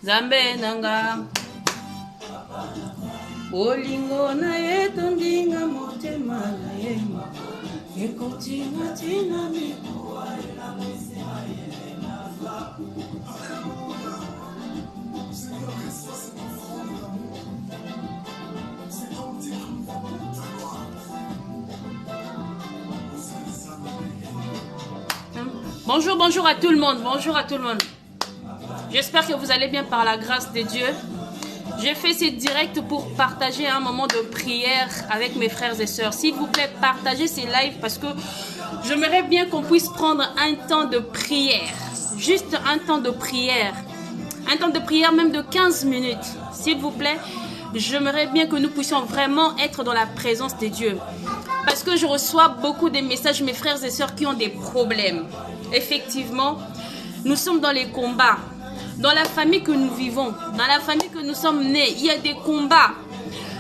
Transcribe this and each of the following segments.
Zambe nanga Bolingo na ye tondinga motema na ye Ekotinga tina mikuwa ila misema ye naza Bonjour, bonjour à tout le monde, bonjour à tout le monde. J'espère que vous allez bien par la grâce de Dieu. J'ai fait ce direct pour partager un moment de prière avec mes frères et sœurs. S'il vous plaît, partagez ces lives parce que j'aimerais bien qu'on puisse prendre un temps de prière. Juste un temps de prière. Un temps de prière même de 15 minutes. S'il vous plaît, j'aimerais bien que nous puissions vraiment être dans la présence de Dieu. Parce que je reçois beaucoup de messages, mes frères et sœurs, qui ont des problèmes. Effectivement, nous sommes dans les combats. Dans la famille que nous vivons, dans la famille que nous sommes nés, il y a des combats.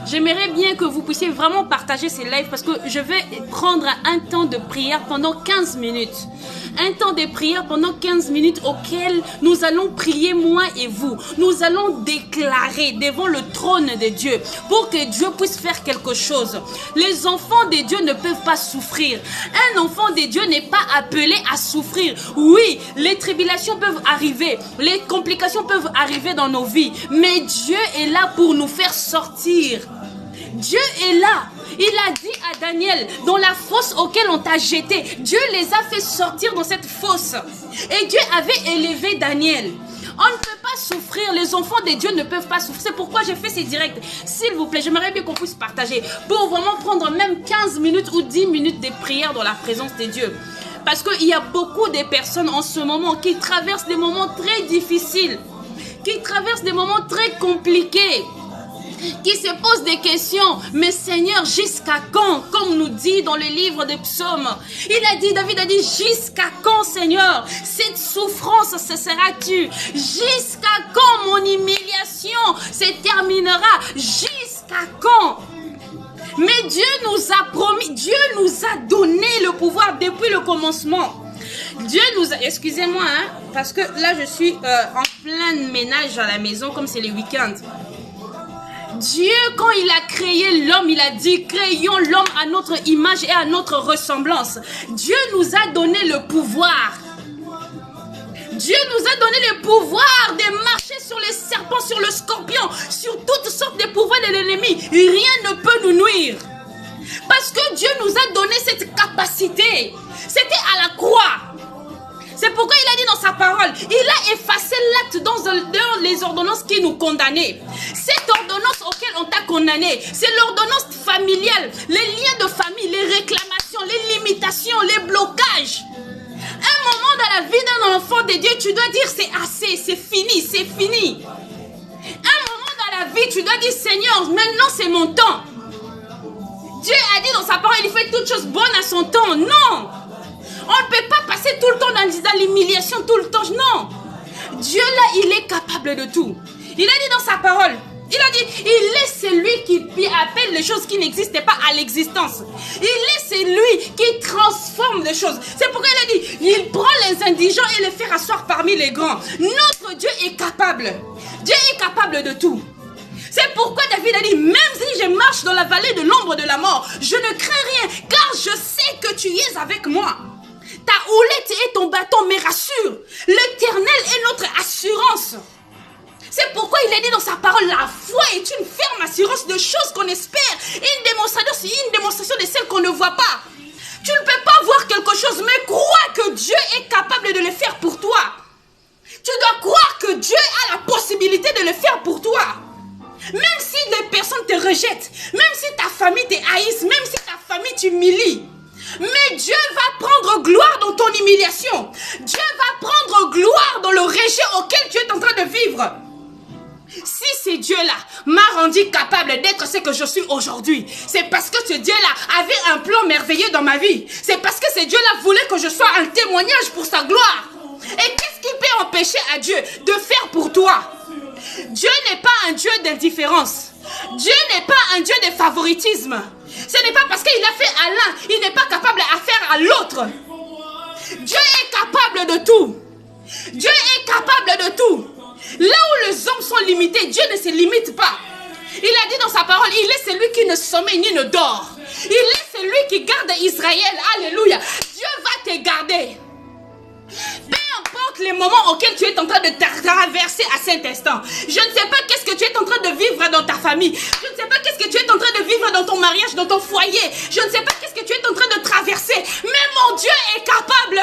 J'aimerais bien que vous puissiez vraiment partager ces lives parce que je vais prendre un temps de prière pendant 15 minutes. Un temps de prière pendant 15 minutes auquel nous allons prier, moi et vous. Nous allons déclarer devant le trône de Dieu pour que Dieu puisse faire quelque chose. Les enfants de Dieu ne peuvent pas souffrir. Un enfant de Dieu n'est pas appelé à souffrir. Oui, les tribulations peuvent arriver, les complications peuvent arriver dans nos vies, mais Dieu est là pour nous faire sortir. Dieu est là. Il a dit à Daniel, dans la fosse auquel on t'a jeté, Dieu les a fait sortir dans cette fosse. Et Dieu avait élevé Daniel. On ne peut pas souffrir, les enfants de Dieu ne peuvent pas souffrir. C'est pourquoi j'ai fait ces directs. S'il vous plaît, j'aimerais bien qu'on puisse partager pour vraiment prendre même 15 minutes ou 10 minutes de prière dans la présence de Dieu. Parce qu'il y a beaucoup de personnes en ce moment qui traversent des moments très difficiles, qui traversent des moments très compliqués, qui se posent des questions. Mais Seigneur, jusqu'à quand? Comme nous dit dans le livre des psaumes, il a dit, David a dit, jusqu'à quand, Seigneur, cette souffrance cessera-tu? Jusqu'à quand mon humiliation se terminera? Jusqu'à quand? Mais Dieu nous a promis, Dieu nous a donné le pouvoir depuis le commencement. Dieu nous a, excusez-moi, hein, parce que là je suis en plein ménage à la maison comme c'est le week-end. Dieu, quand il a créé l'homme, il a dit, créons l'homme à notre image et à notre ressemblance. Dieu nous a donné le pouvoir. Dieu nous a donné le pouvoir de marcher sur les serpents, sur le scorpion, sur toutes sortes de pouvoirs de l'ennemi. Rien ne peut nous nuire. Parce que Dieu nous a donné cette capacité. C'était à la croix. C'est pourquoi il a dit dans sa parole, il a effacé l'acte dans les ordonnances qui nous condamnaient. Cette ordonnance auquel on t'a condamné, c'est l'ordonnance familiale, les liens de famille, les réclamations, les limitations, les blocages. Un moment dans la vie d'un enfant de Dieu, tu dois dire c'est assez, c'est fini, c'est fini. Un moment dans la vie, tu dois dire Seigneur, maintenant c'est mon temps. Dieu a dit dans sa parole, il fait toutes choses bonnes à son temps. Non! On ne peut pas passer tout le temps dans l'humiliation, tout le temps. Non. Dieu là, il est capable de tout. Il a dit dans sa parole, il a dit, il est celui qui appelle les choses qui n'existaient pas à l'existence. Il est celui qui transforme les choses. C'est pourquoi il a dit, il prend les indigents et les fait asseoir parmi les grands. Notre Dieu est capable. Dieu est capable de tout. C'est pourquoi David a dit, même si je marche dans la vallée de l'ombre de la mort, je ne crains rien, car je sais que tu es avec moi. Ta houlette et ton bâton me rassurent. L'Éternel est notre assurance. C'est pourquoi il a dit dans sa parole, la foi est une ferme assurance de choses qu'on espère. Une démonstration de celles qu'on ne voit pas. Tu ne peux pas voir quelque chose, mais crois que Dieu est capable de le faire pour toi. Tu dois croire que Dieu a la possibilité de le faire pour toi. Même si les personnes te rejettent, même si ta famille te haïsse, même si ta famille t'humilie. Mais Dieu va prendre gloire dans ton humiliation. Dieu va prendre gloire dans le rejet auquel tu es en train de vivre. Si ce Dieu-là m'a rendu capable d'être ce que je suis aujourd'hui, c'est parce que ce Dieu-là avait un plan merveilleux dans ma vie. C'est parce que ce Dieu-là voulait que je sois un témoignage pour sa gloire. Et qu'est-ce qui peut empêcher à Dieu de faire pour toi? Dieu n'est pas un Dieu d'indifférence. Dieu n'est pas un Dieu de favoritisme. Ce n'est pas parce qu'il a fait à l'un, il n'est pas capable à faire à l'autre. Dieu est capable de tout. Dieu est capable de tout. Là où les hommes sont limités, Dieu ne se limite pas. Il a dit dans sa parole, il est celui qui ne sommeille ni ne dort. Il est celui qui garde Israël. Alléluia. Dieu va te garder. Peu importe les moments auxquels tu es en train de traverser à cet instant. Je ne sais pas qu'est-ce que tu es en train de vivre dans ta famille. Je ne sais pas qu'est-ce que tu es en train de vivre dans ton mariage, dans ton foyer. Je ne sais pas qu'est-ce que tu es en train de traverser. Mais mon Dieu est capable.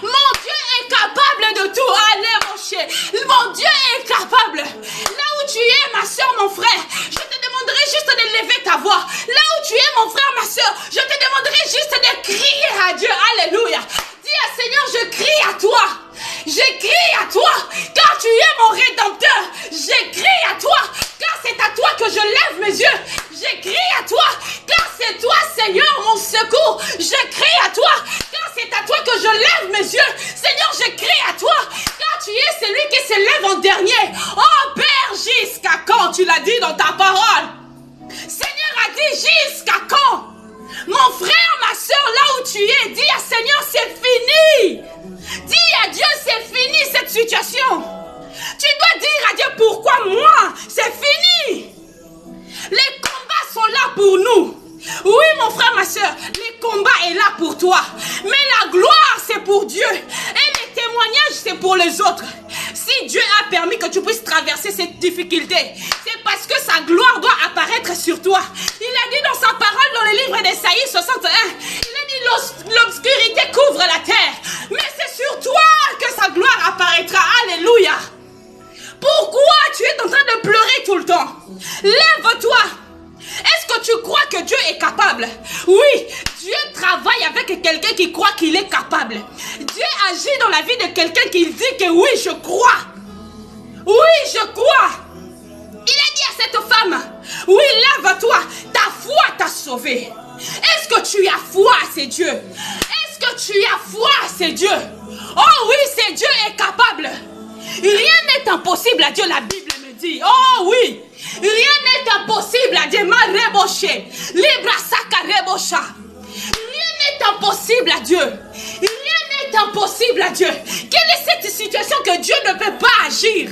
Mon Dieu est capable de tout. Allez mon cher. Mon Dieu est capable. Là où tu es ma soeur, mon frère, je te demanderai juste de lever ta voix. Là où tu es mon frère, ma soeur, je te demanderai juste de crier à Dieu. Alléluia. Dis à Seigneur, je crie à toi. Je crie à toi, car tu es mon rédempteur. Je crie à toi, car c'est à toi que je lève mes yeux. Je crie à toi, car c'est toi, Seigneur, mon secours. Je crie à toi, car c'est à toi que je lève mes yeux. Seigneur, je crie à toi, car tu es celui qui se lève en dernier. Oh Père, jusqu'à quand? Tu l'as dit dans ta parole. Seigneur a dit jusqu'à quand? Mon frère, ma soeur, là où tu es, dis à Seigneur, c'est fini. Dis à Dieu, c'est fini cette situation. Tu dois dire à Dieu, pourquoi moi? C'est fini. Les combats sont là pour nous. Oui, mon frère, ma soeur, les combats est là pour toi. Mais la gloire, c'est pour Dieu. Et les témoignages, c'est pour les autres. Si Dieu a permis que tu puisses traverser cette difficulté, c'est parce que sa gloire doit apparaître sur toi. Il a dit dans sa parole, dans le livre d'Ésaïe 61, il a dit, l'obscurité couvre la terre. Mais c'est sur toi que sa gloire apparaîtra. Alléluia. Pourquoi tu es en train de pleurer tout le temps? Lève-toi. Est-ce que tu crois que Dieu est capable? Oui, Dieu travaille avec quelqu'un qui croit qu'il est capable. Dieu agit dans la vie de quelqu'un qui dit que oui, je crois. Oui, je crois. Il a dit à cette femme, oui, lève-toi, ta foi t'a sauvé. Est-ce que tu as foi à ces dieux? Est-ce que tu as foi à ces dieux? Oh oui, ces dieux est capable. Rien n'est impossible à Dieu, la Bible me dit. Oh oui. Rien n'est impossible à Dieu. Rien n'est impossible à Dieu. Rien n'est impossible à Dieu. Quelle est cette situation que Dieu ne peut pas agir?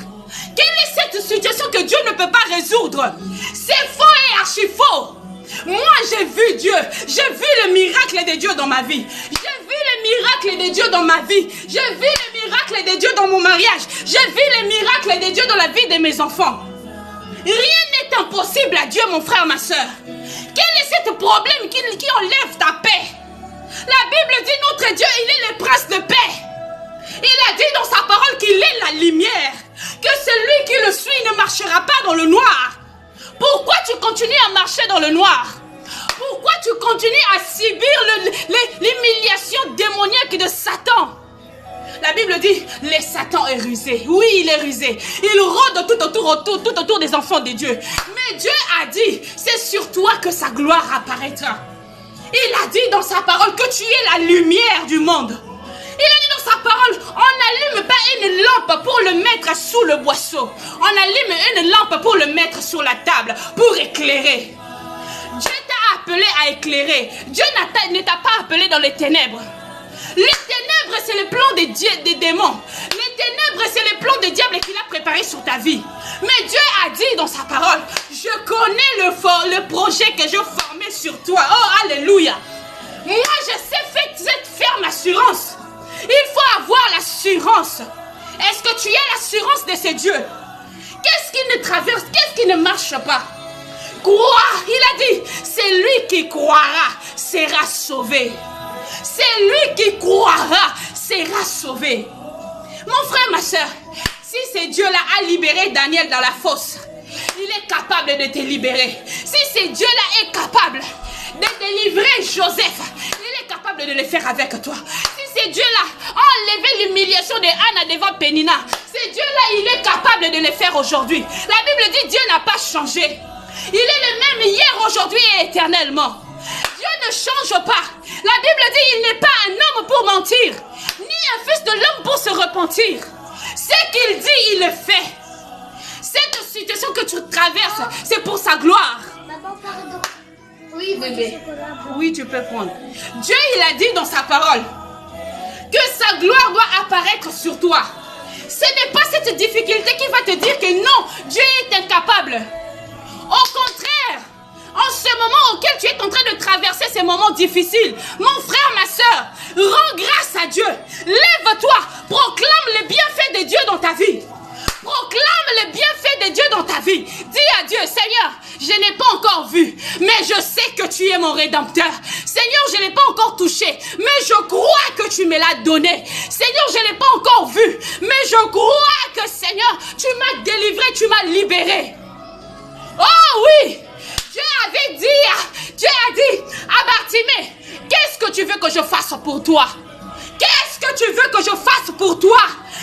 Quelle est cette situation que Dieu ne peut pas résoudre? C'est faux et archi faux. Moi j'ai vu Dieu. J'ai vu le miracle de Dieu dans ma vie. J'ai vu le miracle de Dieu dans ma vie. J'ai vu le miracle de Dieu dans mon mariage. J'ai vu le miracle de Dieu dans la vie de mes enfants. Rien n'est impossible à Dieu, mon frère, ma soeur. Quel est ce problème qui enlève ta paix? La Bible dit notre Dieu, il est le prince de paix. Il a dit dans sa parole qu'il est la lumière. Que celui qui le suit ne marchera pas dans le noir. Pourquoi tu continues à marcher dans le noir? Pourquoi tu continues à subir l'humiliation démoniaque de Satan? La Bible dit, le Satan est rusé. Oui, il est rusé. Il rôde tout autour des enfants de Dieu. Mais Dieu a dit, c'est sur toi que sa gloire apparaîtra. Il a dit dans sa parole que tu es la lumière du monde. Il a dit dans sa parole, on n'allume pas une lampe pour le mettre sous le boisseau. On allume une lampe pour le mettre sur la table, pour éclairer. Dieu t'a appelé à éclairer. Dieu ne t'a pas appelé dans les ténèbres. Les ténèbres, c'est le plan des démons. Les ténèbres, c'est le plan des diables qu'il a préparé sur ta vie. Mais Dieu a dit dans sa parole, je connais le projet que je formais sur toi. Oh, alléluia. Moi, je sais cette ferme assurance. Il faut avoir l'assurance. Est-ce que tu as l'assurance de ces dieux? Qu'est-ce qui ne traverse? Qu'est-ce qui ne marche pas? Croire, il a dit, c'est lui qui croira, sera sauvé. C'est lui qui croira, sera sauvé. Mon frère, ma soeur, si ce Dieu-là a libéré Daniel dans la fosse, il est capable de te libérer. Si ce Dieu-là est capable de délivrer Joseph, il est capable de le faire avec toi. Si ce Dieu-là a enlevé l'humiliation de Anna devant Pénina, ce Dieu-là, il est capable de le faire aujourd'hui. La Bible dit Dieu n'a pas changé. Il est le même hier, aujourd'hui et éternellement. Dieu ne change pas. La Bible dit il n'est pas un homme pour mentir, ni un fils de l'homme pour se repentir. Ce qu'il dit, il le fait. Cette situation que tu traverses, c'est pour sa gloire. Oui, bébé. Oui, tu peux prendre. Dieu, il a dit dans sa parole que sa gloire doit apparaître sur toi. Ce n'est pas cette difficulté qui va te dire que non, Dieu est incapable. Au contraire, en ce moment auquel tu es en train de traverser ces moments difficiles, mon frère, ma soeur, rends grâce à Dieu. Lève-toi, proclame les bienfaits de Dieu dans ta vie. Proclame les bienfaits de Dieu dans ta vie. Dis à Dieu, Seigneur, je n'ai pas encore vu, mais je sais que tu es mon rédempteur. Seigneur, je n'ai pas encore touché, mais je crois que tu me l'as donné. Seigneur, je n'ai pas encore vu, mais je crois que, Seigneur, tu m'as délivré, tu m'as libéré. Oh oui, Dieu a dit à Bartimée, qu'est-ce que tu veux que je fasse pour toi? Qu'est-ce que tu veux que je fasse pour toi?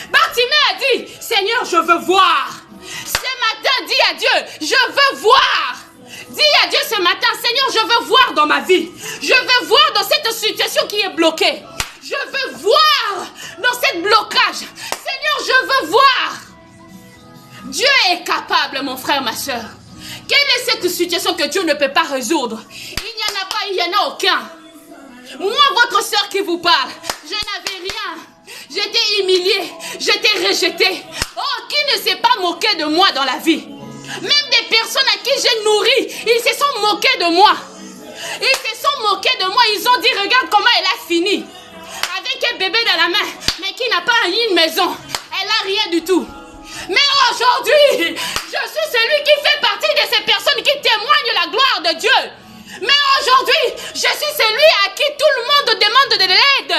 Bartimée a dit, Seigneur, je veux voir. Ce matin, dis à Dieu, je veux voir. Dis à Dieu ce matin, Seigneur, je veux voir dans ma vie. Je veux voir dans cette situation qui est bloquée. Je veux voir dans cette blocage. Seigneur, je veux voir. Dieu est capable, mon frère, ma soeur. Quelle est cette situation que Dieu ne peut pas résoudre? Il n'y en a pas, il n'y en a aucun. Moi, votre soeur qui vous parle, je n'avais rien. J'étais humiliée, j'étais rejetée. Oh, qui ne s'est pas moqué de moi dans la vie? Même des personnes à qui j'ai nourri, ils se sont moqués de moi. Ils se sont moqués de moi, ils ont dit, regarde comment elle a fini. Avec un bébé dans la main, mais qui n'a pas une maison. Elle n'a rien du tout. Mais aujourd'hui, je suis celui qui fait partie de ces personnes qui témoignent la gloire de Dieu. Mais aujourd'hui, je suis celui à qui tout le monde demande de l'aide.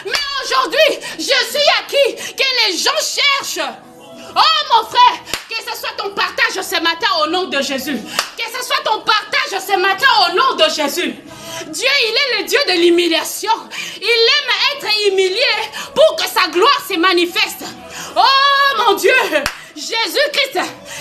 Mais aujourd'hui, je suis à qui que les gens cherchent. Oh mon frère, que ce soit ton partage ce matin au nom de Jésus. Que ce soit ton partage ce matin au nom de Jésus. Dieu, il est le Dieu de l'humiliation. Il aime être humilié pour que sa gloire se manifeste. Oh mon Dieu, Jésus-Christ,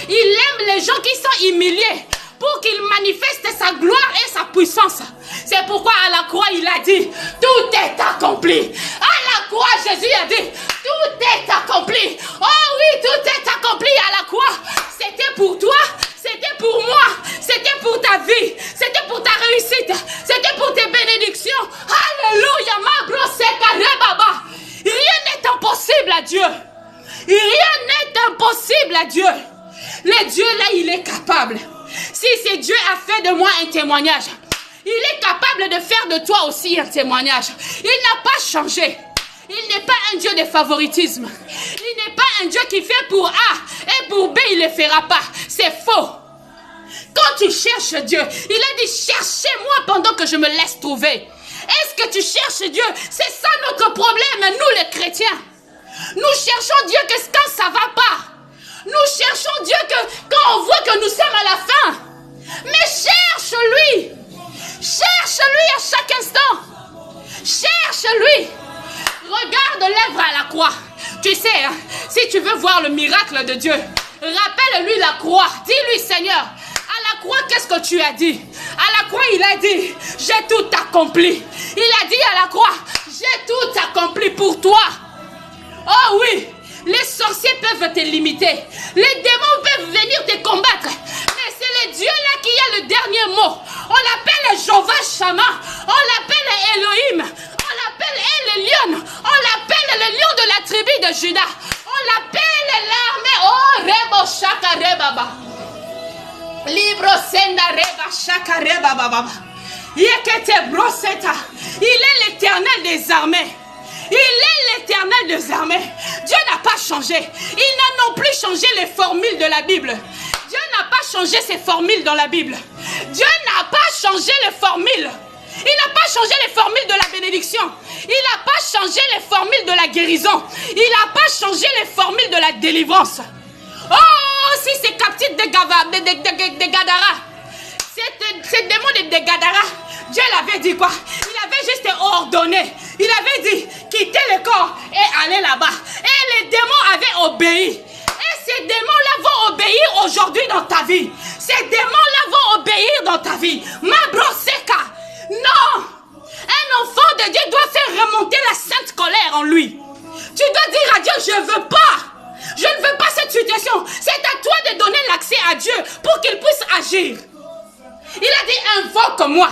il aime les gens qui sont humiliés pour qu'il manifeste sa gloire et sa puissance. C'est pourquoi à la croix, il a dit, tout est accompli. À la croix, Jésus a dit, tout est accompli. Oh oui, tout est accompli à la croix. C'était pour toi, c'était pour moi, c'était pour ta vie, c'était pour ta réussite, c'était pour tes bénédictions. Alléluia, ma grosse baba. Rien n'est impossible à Dieu. Rien n'est impossible à Dieu. Le Dieu là, il est capable. Si c'est Dieu a fait de moi un témoignage, il est capable de faire de toi aussi un témoignage. Il n'a pas changé. Il n'est pas un Dieu de favoritisme. Il n'est pas un Dieu qui fait pour A et pour B, il ne le fera pas. C'est faux. Quand tu cherches Dieu, il a dit, cherchez-moi pendant que je me laisse trouver. Est-ce que tu cherches Dieu? C'est ça notre problème, nous les chrétiens. Nous cherchons Dieu que quand ça ne va pas. Nous cherchons Dieu que quand on voit que nous sommes à la fin. Mais cherche-lui. Cherche-lui à chaque instant. Cherche-lui. Regarde l'œuvre à la croix. Tu sais, hein, si tu veux voir le miracle de Dieu, rappelle-lui la croix. Dis-lui, Seigneur, à la croix, qu'est-ce que tu as dit? À la croix, il a dit, j'ai tout accompli. Il a dit à la croix, j'ai tout accompli pour toi. Oh oui, les sorciers peuvent te limiter. Les démons peuvent venir te combattre. Mais c'est le Dieu là qui a le dernier mot. On l'appelle Jehovah Shammah. On l'appelle Elohim. On l'appelle El Lion. On l'appelle le lion de la tribu de Juda. On l'appelle l'armée. Oh, Rebo Shaka Rebaba. Libro Senda Reba Shaka Rebaba. Yekete Broseta. Il est l'éternel des armées. Il est l'éternel des armées. Dieu n'a pas changé. Il n'a non plus changé les formules de la Bible. Dieu n'a pas changé ses formules dans la Bible. Dieu n'a pas changé les formules. Il n'a pas changé les formules de la bénédiction. Il n'a pas changé les formules de la guérison. Il n'a pas changé les formules de la délivrance. Oh, si c'est captif de Gadara, ces démons de Gadara, Dieu l'avait dit quoi? Il avait juste ordonné. Il avait dit, quittez le corps et allez là-bas. Et les démons avaient obéi. Et ces démons-là vont obéir aujourd'hui dans ta vie. Ces démons-là vont obéir dans ta vie. Ma brosseka. Non. Un enfant de Dieu doit faire remonter la sainte colère en lui. Tu dois dire à Dieu, je ne veux pas. Je ne veux pas cette situation. C'est à toi de donner l'accès à Dieu pour qu'il puisse agir. Il a dit, invoque-moi.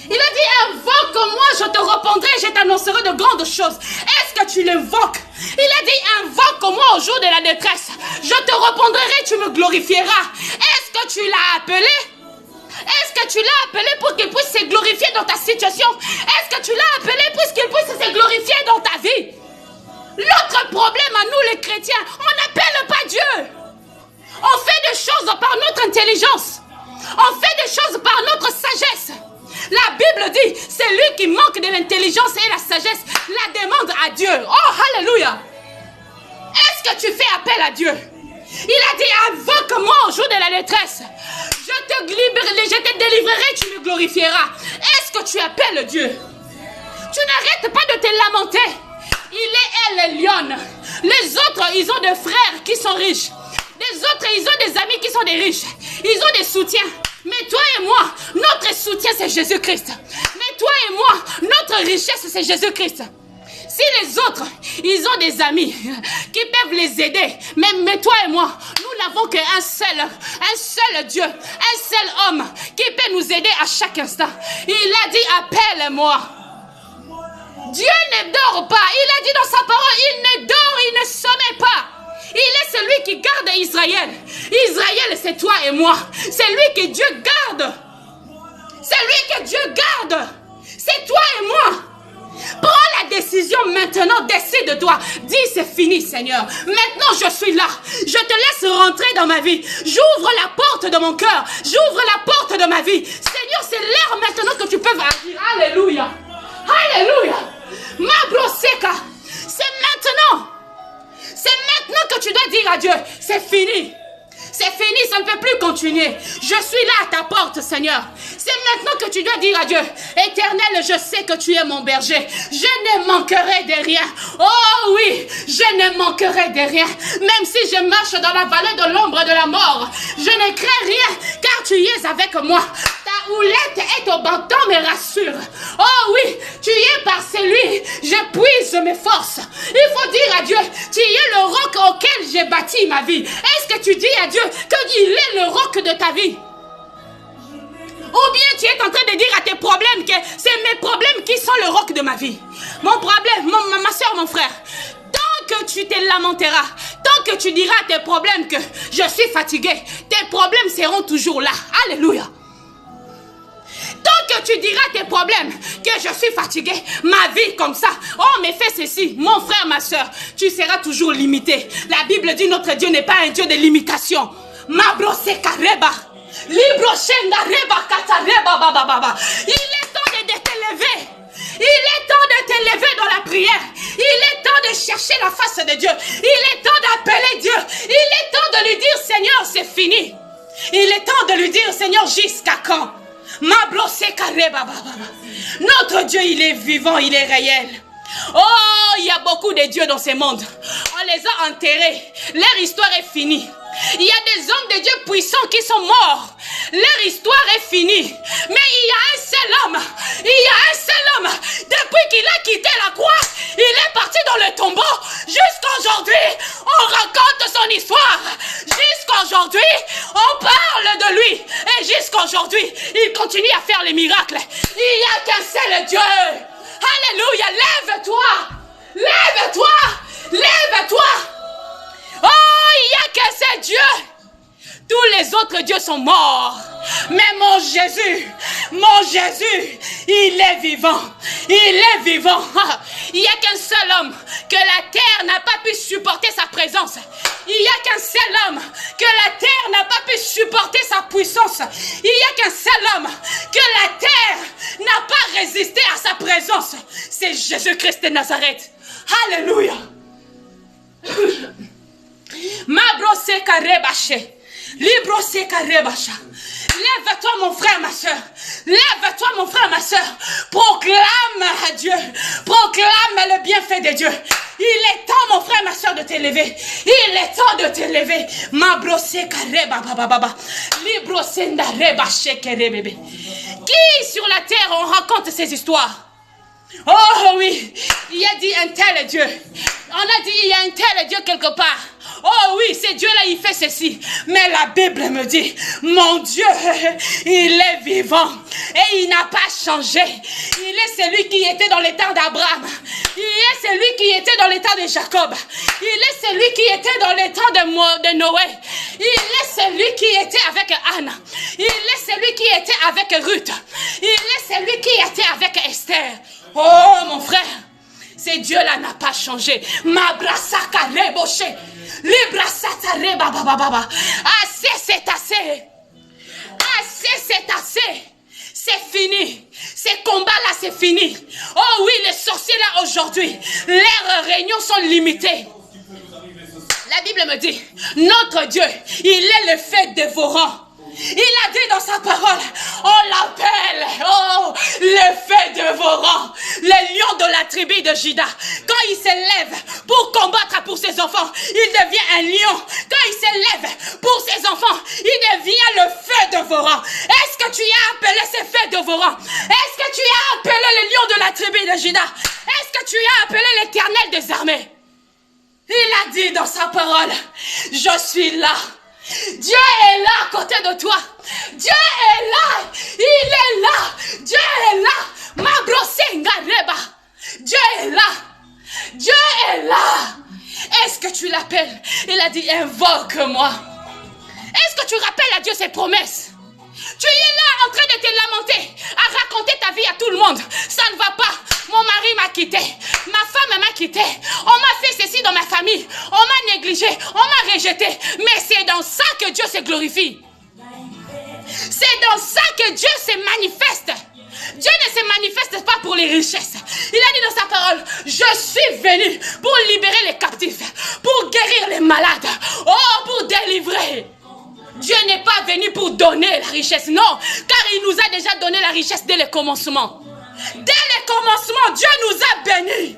Il a dit, invoque-moi, je te répondrai, je t'annoncerai de grandes choses. Est-ce que tu l'invoques? Il a dit, invoque que moi, au jour de la détresse, je te répondrai, tu me glorifieras. Est-ce que tu l'as appelé? Est-ce que tu l'as appelé pour qu'il puisse se glorifier dans ta situation? Est-ce que tu l'as appelé pour qu'il puisse se glorifier dans ta vie? L'autre problème à nous les chrétiens, on n'appelle pas Dieu. On fait des choses par notre intelligence. On fait des choses par notre sagesse. La Bible dit, celui qui manque de l'intelligence et la sagesse la demande à Dieu. Oh, alléluia. Est-ce que tu fais appel à Dieu? Il a dit, invoque-moi au jour de la détresse. Je te délivrerai, tu me glorifieras. Est-ce que tu appelles Dieu? Tu n'arrêtes pas de te lamenter. Il est elle, lionne. Les autres, ils ont des frères qui sont riches. Les autres, ils ont des amis qui sont des riches. Ils ont des soutiens. Mais toi et moi, notre soutien, c'est Jésus-Christ. Mais toi et moi, notre richesse, c'est Jésus-Christ. Si les autres, ils ont des amis qui peuvent les aider, mais toi et moi, nous n'avons qu'un seul Dieu, un seul homme qui peut nous aider à chaque instant. Il a dit, appelle-moi. Dieu ne dort pas. Il a dit dans sa parole, il ne dort, il ne sommeille pas. Il est celui qui garde Israël. Israël, c'est toi et moi. C'est lui que Dieu garde. C'est lui que Dieu garde. C'est toi et moi. Prends la décision maintenant, décide-toi. Dis, c'est fini, Seigneur. Maintenant, je suis là. Je te laisse rentrer dans ma vie. J'ouvre la porte de mon cœur. J'ouvre la porte de ma vie. Seigneur, c'est l'heure maintenant que tu peux agir. Alléluia. Alléluia. Ma broseka. C'est maintenant. C'est maintenant que tu dois dire à Dieu, c'est fini. C'est fini, ça ne peut plus continuer. Je suis là à ta porte, Seigneur. C'est maintenant que tu dois dire à Dieu, Éternel, je sais que tu es mon berger. Je ne manquerai de rien. Oh oui, je ne manquerai de rien. Même si je marche dans la vallée de l'ombre de la mort, je ne crains rien, car tu es avec moi. Ta houlette et ton bâton me rassurent. Oh oui, tu es par celui, je puise mes forces. Il faut dire à Dieu, tu es le roc auquel j'ai bâti ma vie. Est-ce que tu dis à Dieu qu'il est le roc de ta vie? Ou bien tu es en train de dire à tes problèmes que c'est mes problèmes qui sont le roc de ma vie. Mon problème, ma soeur, mon frère, tant que tu te lamenteras, tant que tu diras à tes problèmes que je suis fatigué, tes problèmes seront toujours là. Alléluia. Tant que tu diras tes problèmes, que je suis fatigué, ma vie comme ça, oh mais fais ceci, mon frère, ma soeur, tu seras toujours limité. La Bible dit notre Dieu n'est pas un Dieu de limitation. Ma brosse kareba, libro shenda reba katareba baba. Il est temps de t'élever. Il est temps de t'élever dans la prière. Il est temps de chercher la face de Dieu. Il est temps d'appeler Dieu. Il est temps de lui dire, Seigneur, c'est fini. Il est temps de lui dire, Seigneur, jusqu'à quand? Notre Dieu, il est vivant, il est réel. Oh, il y a beaucoup de dieux dans ce monde. On les a enterrés. Leur histoire est finie. Il y a des hommes de Dieu puissants qui sont morts. Leur histoire est finie. Mais il y a un seul homme. Il y a un seul homme. Depuis qu'il a quitté la croix, il est parti dans le tombeau. Jusqu'à aujourd'hui, on raconte son histoire. Jusqu'à aujourd'hui, on parle de lui. Et jusqu'à aujourd'hui, il continue à faire les miracles. Il n'y a qu'un seul Dieu. Alléluia, lève-toi. Lève-toi. Lève-toi. Oh, il n'y a qu'un seul Dieu. Tous les autres dieux sont morts. Mais mon Jésus, il est vivant. Il est vivant. Il n'y a qu'un seul homme que la terre n'a pas pu supporter sa présence. Il n'y a qu'un seul homme que la terre n'a pas pu supporter sa puissance. Il n'y a qu'un seul homme que la terre n'a pas résisté à sa présence. C'est Jésus-Christ de Nazareth. Alléluia. Ma brosse karebache. Librose karebacha. Lève-toi mon frère, ma soeur. Lève-toi mon frère, ma soeur. Proclame à Dieu. Proclame le bienfait de Dieu. Il est temps, mon frère, ma soeur, de t'élever. Il est temps de t'élever. Ma brosse kareba baba. Librose ndarebache kerebebe. Qui sur la terre on raconte ces histoires? Oh oui, il a dit un tel Dieu. On a dit il y a un tel Dieu quelque part. Oh oui, ce Dieu-là, il fait ceci. Mais la Bible me dit, mon Dieu, il est vivant et il n'a pas changé. Il est celui qui était dans l'état d'Abraham. Il est celui qui était dans l'état de Jacob. Il est celui qui était dans l'état de Noé. Il est celui qui était avec Anne. Il est celui qui était avec Ruth. Il est celui qui était avec Esther. Oh mon frère, ce Dieu-là n'a pas changé. Ma brassaka reboché. Librasata rebabababa. Assez, c'est assez. Assez, c'est assez. C'est fini. Ces combats-là, c'est fini. Oh oui, les sorciers-là, aujourd'hui, leurs réunions sont limitées. La Bible me dit, notre Dieu, il est le fait dévorant. Il a dit dans sa parole, on l'appelle, oh, le fait dévorant, le lion de la tribu de Juda. Quand il s'élève pour combattre pour ses enfants, il devient un lion. Quand il s'élève pour ses enfants, il devient le feu dévorant. Est-ce que tu as appelé ce feu dévorant? Est-ce que tu as appelé le lion de la tribu de Juda? Est-ce que tu as appelé l'Éternel des armées? Il a dit dans sa parole, je suis là. Dieu est là à côté de toi. Dieu est là. Il est là. Dieu est là. Ma brossenga reba. Dieu est là. Dieu est là. Est-ce que tu l'appelles? Il a dit, invoque-moi. Est-ce que tu rappelles à Dieu ses promesses? Tu es là en train de te lamenter, à raconter ta vie à tout le monde. Ça ne va pas. Mon mari m'a quitté. Ma femme m'a quitté. On m'a fait ceci dans ma famille. On m'a négligé. On m'a rejeté. Mais c'est dans ça que Dieu se glorifie. C'est dans ça que Dieu se manifeste. Dieu ne se manifeste pas pour les richesses. Il a dit dans sa parole, je suis venu pour libérer les captifs, pour guérir les malades, oh, pour délivrer. Dieu n'est pas venu pour donner la richesse, non, car il nous a déjà donné la richesse dès le commencement. Dès le commencement, Dieu nous a bénis.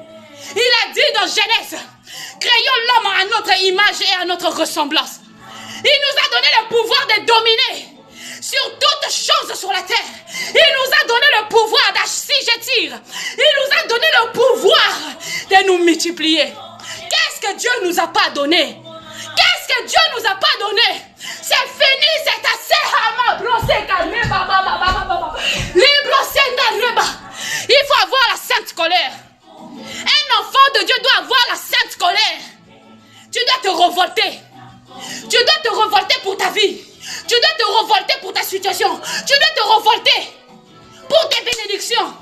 Il a dit dans Genèse, créons l'homme à notre image et à notre ressemblance. Il nous a donné le pouvoir de dominer sur toutes choses sur la terre. Il nous a donné le pouvoir d'assujettir. Il nous a donné le pouvoir de nous multiplier. Qu'est-ce que Dieu nous a pas donné? Qu'est-ce que Dieu nous a pas donné? C'est fini, c'est assez. Il faut avoir la sainte colère. Un enfant de Dieu doit avoir la sainte colère. Tu dois te révolter. Tu dois te révolter pour ta vie. Tu dois te révolter pour ta situation. Tu dois te révolter pour tes bénédictions.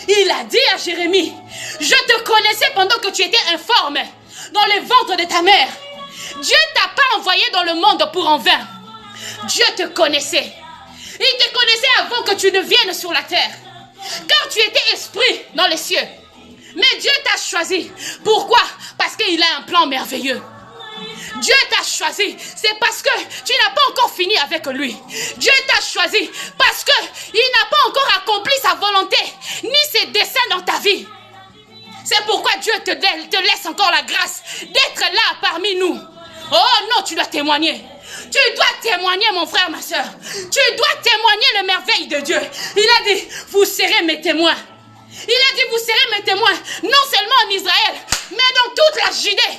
Il a dit à Jérémie, je te connaissais pendant que tu étais informe dans le ventre de ta mère. Dieu t'a pas envoyé dans le monde pour en vain. Dieu te connaissait. Il te connaissait avant que tu ne viennes sur la terre. Car tu étais esprit dans les cieux. Mais Dieu t'a choisi. Pourquoi? Parce qu'il a un plan merveilleux. Dieu t'a choisi, c'est parce que tu n'as pas encore fini avec lui. Dieu t'a choisi parce qu'il n'a pas encore accompli sa volonté, ni ses desseins dans ta vie. C'est pourquoi Dieu te laisse encore la grâce d'être là parmi nous. Oh non, tu dois témoigner. Tu dois témoigner, mon frère, ma soeur. Tu dois témoigner les merveilles de Dieu. Il a dit, vous serez mes témoins. Il a dit, vous serez mes témoins, non seulement en Israël, mais dans toute la Judée.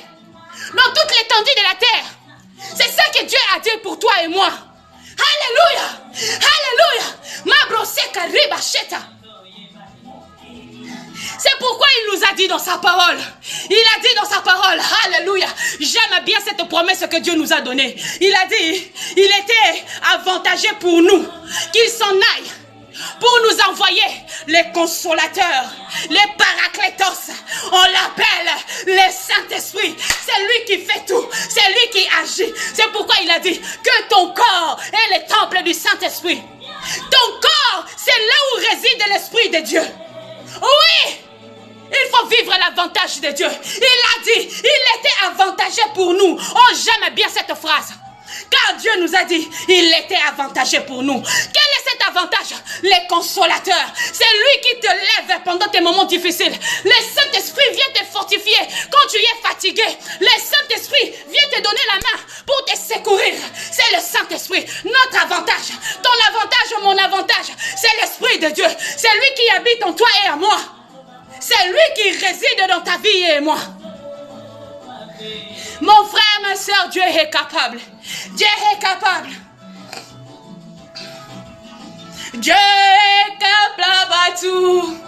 Dans toute l'étendue de la terre. C'est ça que Dieu a dit pour toi et moi. Alléluia. Alléluia. Ma broseka riba sheta. C'est pourquoi il nous a dit dans sa parole. Il a dit dans sa parole. Alléluia. J'aime bien cette promesse que Dieu nous a donnée. Il a dit, il était avantageux pour nous qu'il s'en aille, pour nous envoyer les consolateurs, les paraclétos. On l'appelle le Saint-Esprit. C'est lui qui fait tout. C'est lui qui agit. C'est pourquoi il a dit que ton corps est le temple du Saint-Esprit. Ton corps, c'est là où réside l'Esprit de Dieu. Oui, il faut vivre l'avantage de Dieu. Il a dit, il était avantageux pour nous. Oh, j'aime bien cette phrase. Car Dieu nous a dit, il était avantageux pour nous. Quel est cet avantage? Les consolateurs. C'est lui qui te lève pendant tes moments difficiles. Le Saint-Esprit vient te fortifier quand tu es fatigué. Le Saint-Esprit vient te donner la main pour te secourir. C'est le Saint-Esprit. Notre avantage, ton avantage, mon avantage, c'est l'Esprit de Dieu. C'est lui qui habite en toi et en moi. C'est lui qui réside dans ta vie et moi. Mon frère, ma soeur, Dieu est capable. Dieu est capable. Dieu est capable à tout.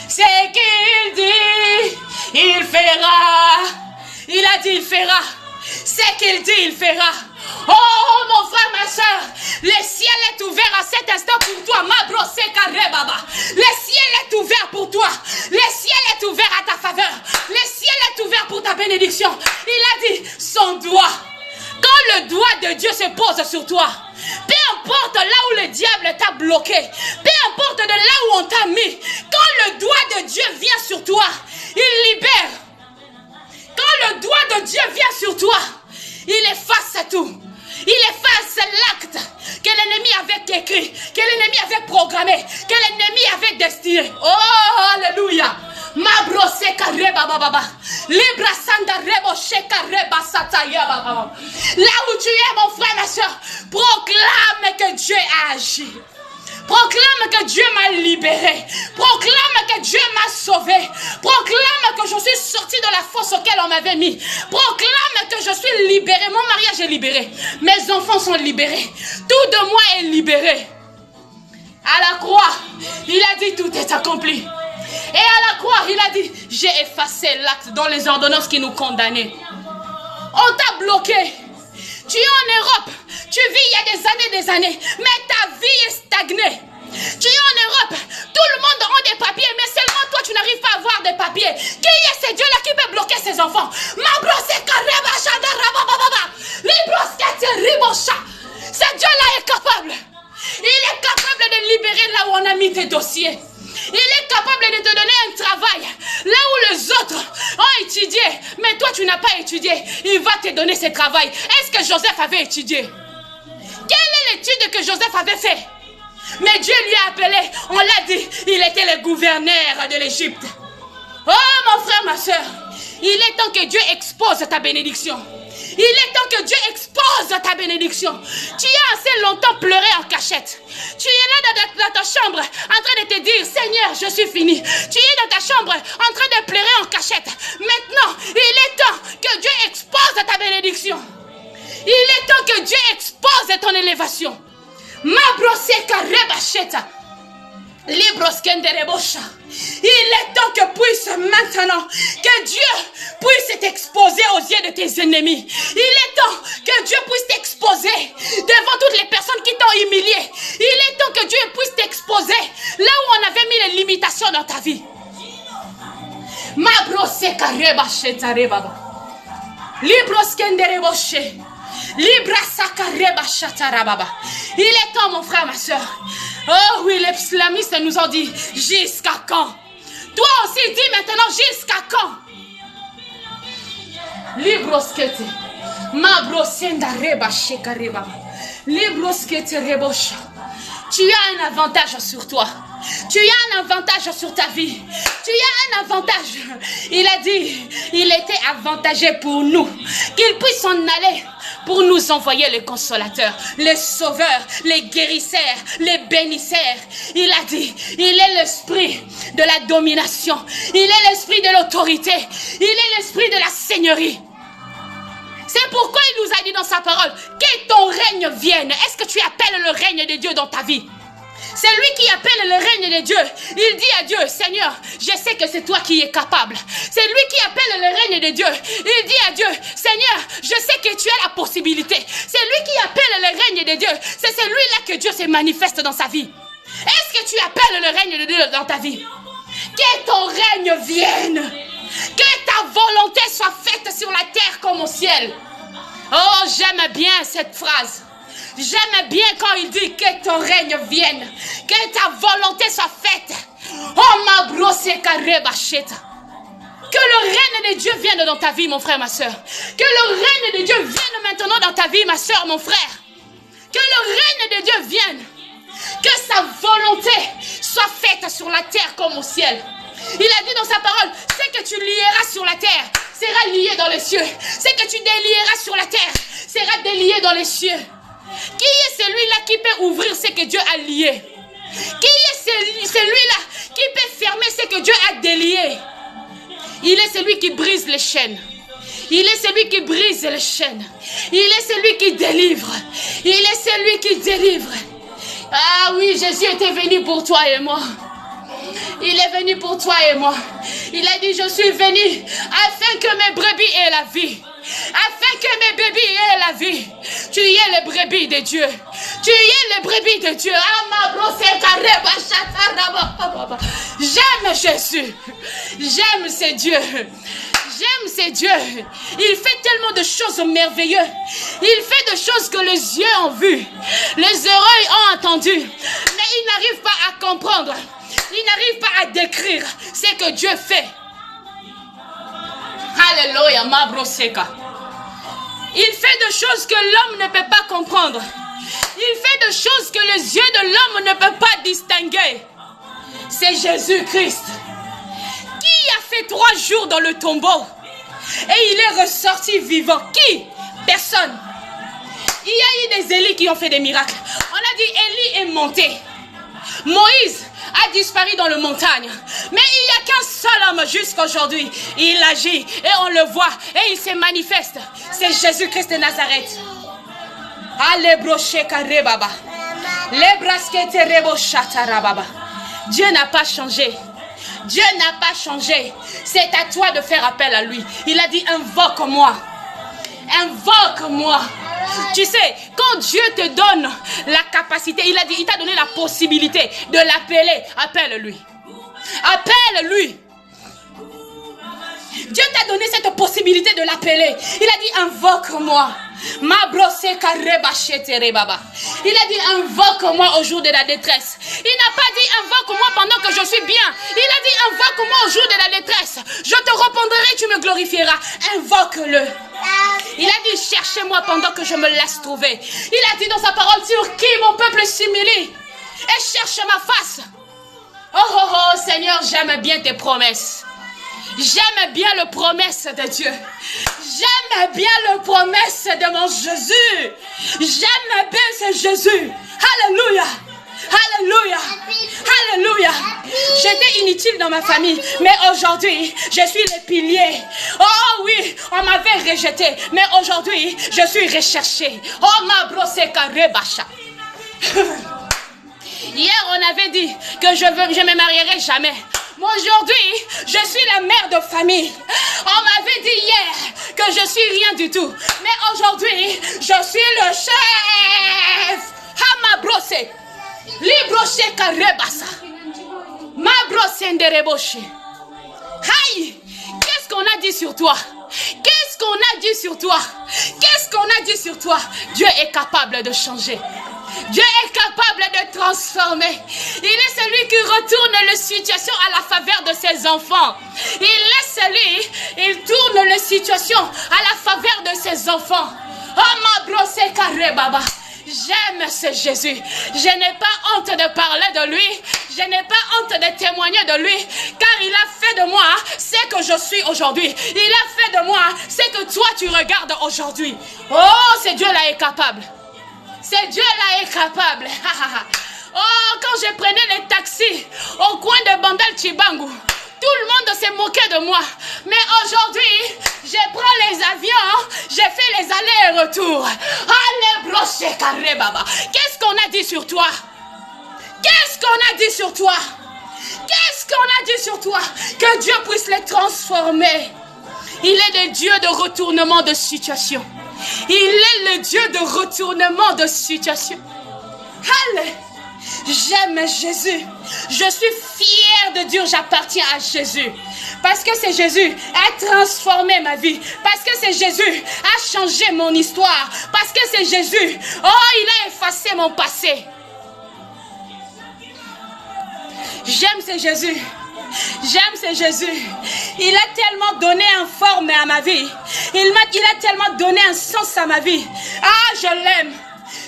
Ce qu'il dit, il fera. Il a dit, il fera. Ce qu'il dit, il fera. Oh, mon frère, ma soeur, le ciel est ouvert à cet instant pour toi. Ma brossé carré, baba. Le ciel est ouvert pour toi. Le ciel est ouvert à ta faveur. Le ciel est ouvert pour ta bénédiction. Il a dit, son doigt. Quand le doigt de Dieu se pose sur toi, peu importe là où le diable t'a bloqué, peu importe de là où on t'a mis, quand le doigt de Dieu vient sur toi, il libère. Quand le doigt de Dieu vient sur toi, il efface tout. Il efface l'acte que l'ennemi avait écrit, que l'ennemi avait programmé, que l'ennemi avait destiné. Oh, alléluia. Ma brosse carré baba baba. Libra sanda rebo shekare basataya baba. Là où tu es, mon frère, ma soeur, proclame que Dieu a agi. Proclame que Dieu m'a libéré. Proclame que Dieu m'a sauvé. Proclame que je suis sorti de la fosse auquel on m'avait mis. Proclame que je suis libéré. Mon mariage est libéré. Mes enfants sont libérés. Tout de moi est libéré. À la croix, il a dit tout est accompli. Et à la croix, il a dit, j'ai effacé l'acte dans les ordonnances qui nous condamnaient. On t'a bloqué. Tu es en Europe. Tu vis il y a des années. Mais ta vie est stagnée. Tu es en Europe. Tout le monde a des papiers. Mais seulement toi, tu n'arrives pas à avoir des papiers. Qui est ce Dieu-là qui peut bloquer ses enfants? Ce Dieu-là est capable. Il est capable de libérer là où on a mis tes dossiers. Il est capable de te donner un travail là où les autres ont étudié, mais toi tu n'as pas étudié. Il va te donner ce travail. Est-ce que Joseph avait étudié? Quelle est l'étude que Joseph avait fait? Mais Dieu lui a appelé, on l'a dit, il était le gouverneur de l'Égypte. Oh mon frère, ma soeur, il est temps que Dieu expose ta bénédiction. Il est temps que Dieu expose ta bénédiction. Tu as assez longtemps pleuré en cachette. Tu es là dans ta chambre en train de te dire, Seigneur, je suis fini. Tu es dans ta chambre en train de pleurer en cachette. Maintenant, il est temps que Dieu expose ta bénédiction. Il est temps que Dieu expose ton élévation. Ma brossée carrebacheta. Il est temps que puisse maintenant, que Dieu puisse t'exposer aux yeux de tes ennemis. Il est temps que Dieu puisse t'exposer devant toutes les personnes qui t'ont humilié. Il est temps que Dieu puisse t'exposer là où on avait mis les limitations dans ta vie. Ma brosse carreba chetare baba. Libros kendere boshe. Libra sakareba chatara baba. Il est temps, mon frère, ma soeur. Oh oui, les islamistes nous ont dit, jusqu'à quand? Toi aussi, dis maintenant, jusqu'à quand? Libroskete. Ma brosenda reba shekareba. Libroskete rebosha. Tu as un avantage sur toi. Tu as un avantage sur ta vie. Tu as un avantage. Il a dit, il était avantagé pour nous. Qu'il puisse s'en aller pour nous envoyer les consolateurs, les sauveurs, les guérisseurs, les bénisseurs. Il a dit, il est l'esprit de la domination. Il est l'esprit de l'autorité. Il est l'esprit de la seigneurie. C'est pourquoi il nous a dit dans sa parole, que ton règne vienne. Est-ce que tu appelles le règne de Dieu dans ta vie? C'est lui qui appelle le règne de Dieu. Il dit à Dieu, Seigneur, je sais que c'est toi qui es capable. C'est lui qui appelle le règne de Dieu. Il dit à Dieu, Seigneur, je sais que tu as la possibilité. C'est lui qui appelle le règne de Dieu. C'est celui-là que Dieu se manifeste dans sa vie. Est-ce que tu appelles le règne de Dieu dans ta vie? Que ton règne vienne. Que ta volonté soit faite sur la terre comme au ciel. Oh, j'aime bien cette phrase. J'aime bien quand il dit que ton règne vienne, que ta volonté soit faite. Oh ma brosse carrebacheta. Que le règne de Dieu vienne dans ta vie, mon frère, ma soeur. Que le règne de Dieu vienne maintenant dans ta vie, ma soeur, mon frère. Que le règne de Dieu vienne. Que sa volonté soit faite sur la terre comme au ciel. Il a dit dans sa parole, ce que tu lieras sur la terre sera lié dans les cieux. Ce que tu délieras sur la terre sera délié dans les cieux. Qui est celui-là qui peut ouvrir ce que Dieu a lié? Qui est celui-là qui peut fermer ce que Dieu a délié? Il est celui qui brise les chaînes. Il est celui qui brise les chaînes. Il est celui qui délivre. Il est celui qui délivre. Ah oui, Jésus était venu pour toi et moi. Il est venu pour toi et moi. Il a dit, je suis venu afin que mes brebis aient la vie. Afin que mes brebis aient la vie. Tu y es les brebis de Dieu. Tu y es les brebis de Dieu. J'aime Jésus. J'aime ces dieux. J'aime ces dieux. Il fait tellement de choses merveilleuses. Il fait de choses que les yeux ont vues. Les oreilles ont entendu. Mais ils n'arrivent pas à comprendre. Ils n'arrivent pas à décrire ce que Dieu fait. Alléluia, ma broseka. Il fait de choses que l'homme ne peut pas comprendre. Il fait de choses que les yeux de l'homme ne peuvent pas distinguer. C'est Jésus-Christ qui a fait 3 jours dans le tombeau et il est ressorti vivant. Qui? Personne. Il y a eu des Élis qui ont fait des miracles. On a dit Élie est monté. Moïse a disparu dans le montagne. Mais il n'y a qu'un seul homme jusqu'à aujourd'hui. Il agit et on le voit et il se manifeste. C'est Jésus-Christ de Nazareth. Dieu n'a pas changé. Dieu n'a pas changé. C'est à toi de faire appel à lui. Il a dit invoque-moi. Invoque-moi. Tu sais, quand Dieu te donne la capacité, il a dit, il t'a donné la possibilité de l'appeler. Appelle-lui. Appelle-lui. Dieu t'a donné cette possibilité de l'appeler. Il a dit invoque-moi. Il a dit invoque-moi au jour de la détresse. Il n'a pas dit invoque-moi pendant que je suis bien. Il a dit invoque-moi au jour de la détresse. Je te répondrai, tu me glorifieras. Invoque-le. Il a dit cherchez-moi pendant que je me laisse trouver. Il a dit dans sa parole sur qui mon peuple s'humilie et cherche ma face. Oh oh oh Seigneur, j'aime bien tes promesses. J'aime bien les promesses de Dieu. J'aime bien les promesses de mon Jésus. J'aime bien ce Jésus. Alléluia. Alléluia. Alléluia. J'étais inutile dans ma famille, mais aujourd'hui, je suis le pilier. Oh oui, on m'avait rejeté, mais aujourd'hui, je suis recherché. Oh ma broseka rebacha. Hier, on avait dit que je ne me marierai jamais. Moi, aujourd'hui, je suis la mère de famille. On m'avait dit hier que je suis rien du tout. Mais aujourd'hui, je suis le chef. Ma brosse. Libroche karebasa. Ma brosse ndereboche. Aïe. Qu'est-ce qu'on a dit sur toi? Qu'est-ce qu'on a dit sur toi? Qu'est-ce qu'on a dit sur toi? Dieu est capable de changer. Dieu est capable de transformer. Il est celui qui retourne les situations à la faveur de ses enfants. Il est celui, il tourne les situations à la faveur de ses enfants. Oh ma brosse carré baba. J'aime ce Jésus. Je n'ai pas honte de parler de lui. Je n'ai pas honte de témoigner de lui. Car il a fait de moi ce que je suis aujourd'hui. Il a fait de moi ce que toi tu regardes aujourd'hui. Oh, ce Dieu-là est capable. C'est Dieu-là est capable. Oh, quand je prenais les taxis au coin de Bandal Chibangu, tout le monde s'est moqué de moi. Mais aujourd'hui, je prends les avions, je fais les allers et retours. Allez, broche carré, baba. Qu'est-ce qu'on a dit sur toi? Qu'est-ce qu'on a dit sur toi? Qu'est-ce qu'on a dit sur toi? Que Dieu puisse les transformer. Il est le Dieu de retournement de situation. Il est le Dieu de retournement de situation. Allez, j'aime Jésus. Je suis fière de dire j'appartiens à Jésus. Parce que c'est Jésus a transformé ma vie. Parce que c'est Jésus a changé mon histoire. Parce que c'est Jésus. Oh, il a effacé mon passé. J'aime ce Jésus. J'aime ce Jésus. Il a tellement donné une forme à ma vie. Il a tellement donné un sens à ma vie. Ah, je l'aime.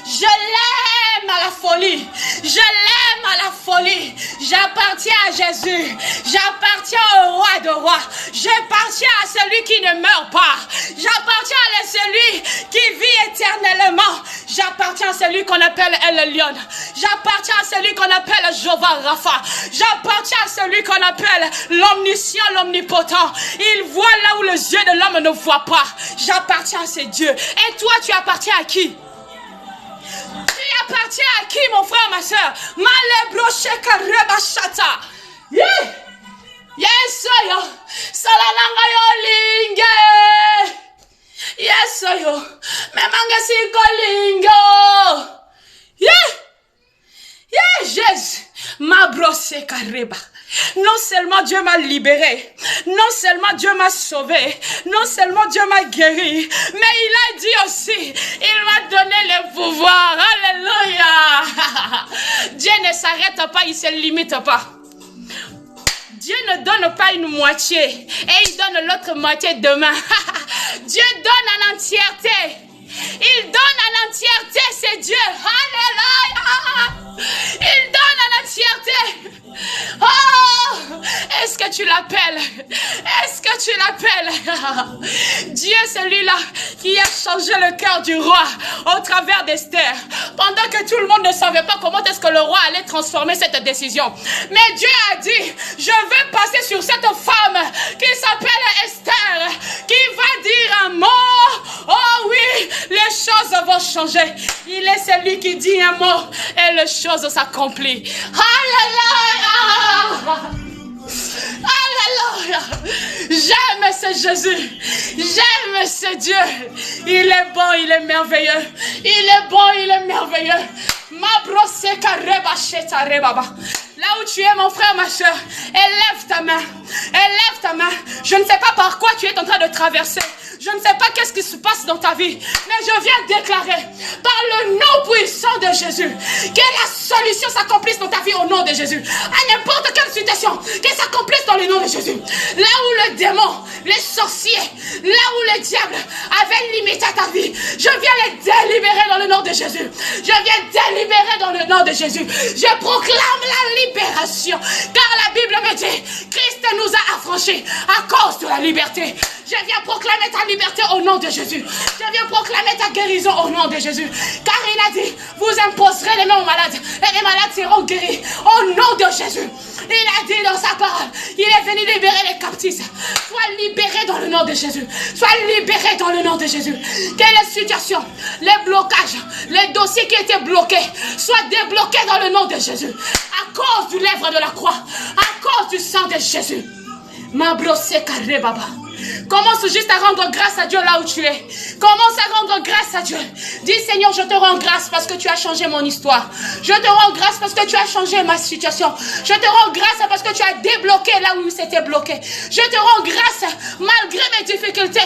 Je l'aime à la folie. Je l'aime à la folie. J'appartiens à Jésus. J'appartiens au roi de rois. J'appartiens à celui qui ne meurt pas. J'appartiens à celui qui vit éternellement. J'appartiens à celui qu'on appelle El Lion. J'appartiens à celui qu'on appelle Jéhovah Rapha. J'appartiens à celui qu'on appelle l'omniscient, l'omnipotent. Il voit là où les yeux de l'homme ne voient pas. J'appartiens à ces dieux. Et toi, tu appartiens à qui? Tu appartiens à qui, mon frère, ma soeur? Malebrosheka rebashata. Yeah! Yes, yo. Salalanga yo linge. Yes, yo. Memanga siko lingo. Yeah! Yeah, Jésus. Mabrosheka reba. Non seulement Dieu m'a libéré, non seulement Dieu m'a sauvé, non seulement Dieu m'a guéri, mais il a dit aussi, il m'a donné le pouvoir. Alléluia. Dieu ne s'arrête pas, il ne se limite pas. Dieu ne donne pas une moitié et il donne l'autre moitié demain. Dieu donne en entièreté. Il donne en entièreté, c'est Dieu. Alléluia. Il donne en entièreté. Oh, est-ce que tu l'appelles? Est-ce que tu l'appelles? Dieu, celui-là qui a changé le cœur du roi au travers d'Esther. Pendant que tout le monde ne savait pas comment est-ce que le roi allait transformer cette décision. Mais Dieu a dit, je vais passer sur cette femme qui s'appelle Esther, qui va dire un mot. Oh oui, les choses vont changer. Il est celui qui dit un mot et les choses s'accomplissent. Alléluia. Alléluia. J'aime ce Jésus. J'aime ce Dieu. Il est bon, il est merveilleux. Il est bon, il est merveilleux. Là où tu es, mon frère, ma soeur, élève ta main. Élève ta main. Je ne sais pas par quoi tu es en train de traverser. Je ne sais pas qu'est-ce qui se passe dans ta vie, mais je viens déclarer par le nom puissant de Jésus que la solution s'accomplisse dans ta vie au nom de Jésus. À n'importe quelle situation, que s'accomplisse dans le nom de Jésus. Là où le démon, les sorciers, là où le diable avait limité ta vie, je viens les délibérer dans le nom de Jésus. Je viens délibérer dans le nom de Jésus. Je proclame la libération, car la Bible me dit, Christ nous a affranchis à cause de la liberté. Je viens proclamer ta liberté au nom de Jésus. Je viens proclamer ta guérison au nom de Jésus. Car il a dit, vous imposerez les mains aux malades et les malades seront guéris au nom de Jésus. Il a dit dans sa parole, il est venu libérer les captifs. Sois libéré dans le nom de Jésus. Sois libéré dans le nom de Jésus. Que les situations, les blocages, les dossiers qui étaient bloqués soient débloqués dans le nom de Jésus. À cause du lèvre de la croix, à cause du sang de Jésus. Ma brossé carré baba. Commence juste à rendre grâce à Dieu là où tu es. Commence à rendre grâce à Dieu. Dis Seigneur, je te rends grâce parce que tu as changé mon histoire. Je te rends grâce parce que tu as changé ma situation. Je te rends grâce parce que tu as débloqué là où c'était bloqué. Je te rends grâce malgré mes difficultés.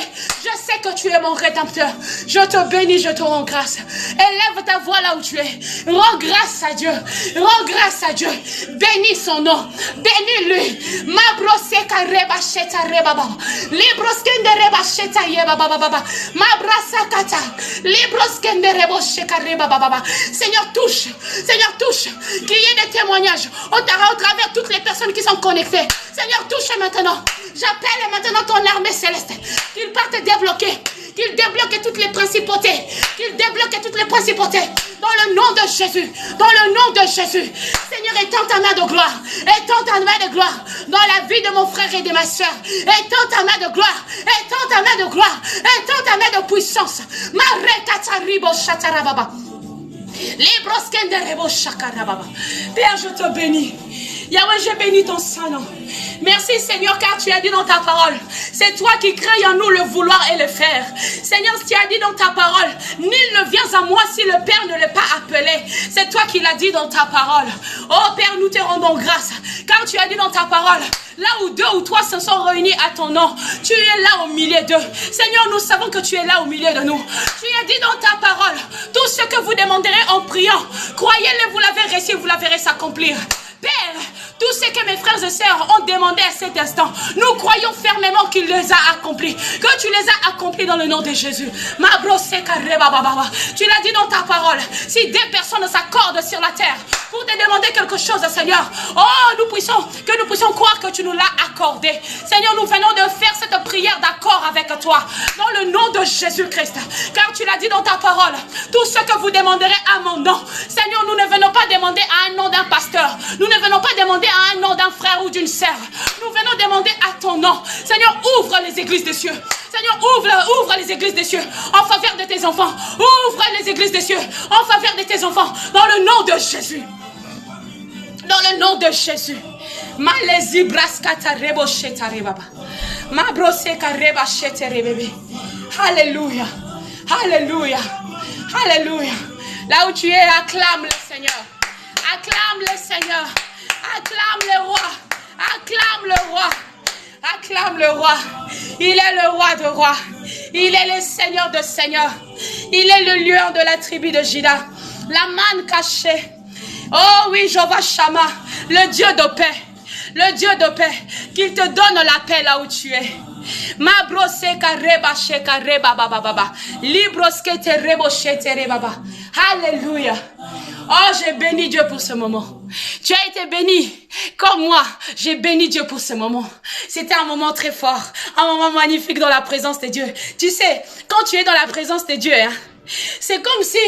Je sais que tu es mon rédempteur. Je te bénis, je te rends grâce. Élève ta voix là où tu es. Rends grâce à Dieu. Rends grâce à Dieu. Bénis son nom. Bénis-lui. Ma brossé kareba sheta rebaba. Libroskende reba sheta yeba baba baba. Ma brasa kata. Libroskende rebo sheka reba baba. Seigneur touche. Seigneur touche. Qu'il y ait des témoignages au travers toutes les personnes qui sont connectées. Seigneur touche maintenant. J'appelle maintenant ton armée céleste. Qu'il parte débloquer. Qu'il débloque toutes les principautés. Qu'il débloque toutes les principautés. Dans le nom de Jésus. Dans le nom de Jésus. Seigneur, étends ta main de gloire. Étends ta main de gloire. Dans la vie de mon frère et de ma soeur. Étends ta main de gloire. Étends ta main de gloire. Étends ta main de puissance. Père, je te bénis. Yahweh, je bénis ton Saint-Nom. Merci Seigneur, car tu as dit dans ta parole, c'est toi qui crées en nous le vouloir et le faire. Seigneur, tu as dit dans ta parole, nul ne vient à moi si le Père ne l'est pas appelé. C'est toi qui l'as dit dans ta parole. Oh Père, nous te rendons grâce, car tu as dit dans ta parole, là où deux ou trois se sont réunis à ton nom, tu es là au milieu d'eux. Seigneur, nous savons que tu es là au milieu de nous. Tu as dit dans ta parole, tout ce que vous demanderez en priant, croyez-le, vous l'avez reçu, vous la verrez s'accomplir. Père, tout ce que mes frères et sœurs ont demandé à cet instant, nous croyons fermement qu'il les a accomplis. Que tu les as accomplis dans le nom de Jésus. Tu l'as dit dans ta parole. Si deux personnes s'accordent sur la terre pour te demander quelque chose, Seigneur. Oh, que nous puissions croire que tu nous l'as accordé. Seigneur, nous venons de faire cette prière d'accord avec toi, dans le nom de Jésus-Christ. Car tu l'as dit dans ta parole, tout ce que vous demanderez à mon nom. Seigneur, nous ne venons pas demander à un nom d'un pasteur. Nous ne venons pas demander à un nom d'un frère ou d'une sœur. Nous venons demander à ton nom. Seigneur, ouvre les églises des cieux. Seigneur, ouvre les églises des cieux en faveur de tes enfants. Ouvre les églises des cieux en faveur de tes enfants. Dans le nom de Jésus. Dans le nom de Jésus. Malezi braskata rebo shetare baba. Ma brose kareba shetere bébé. Alléluia. Alléluia. Alléluia. Là où tu es, acclame le Seigneur. Acclame le Seigneur. Acclame le roi. Acclame le roi. Acclame le roi. Il est le roi de rois. Il est le Seigneur de seigneurs. Il est le lion de la tribu de Juda. La manne cachée. Oh oui, Jéhovah Shammah, le Dieu de paix. Le Dieu de paix. Qu'il te donne la paix là où tu es. Ma brosse kareba shekareba baba baba. Libroske te rebo shetere baba. Alléluia. Oh, j'ai béni Dieu pour ce moment. Tu as été béni comme moi. J'ai béni Dieu pour ce moment. C'était un moment très fort. Un moment magnifique dans la présence de Dieu. Tu sais, quand tu es dans la présence de Dieu, c'est comme si...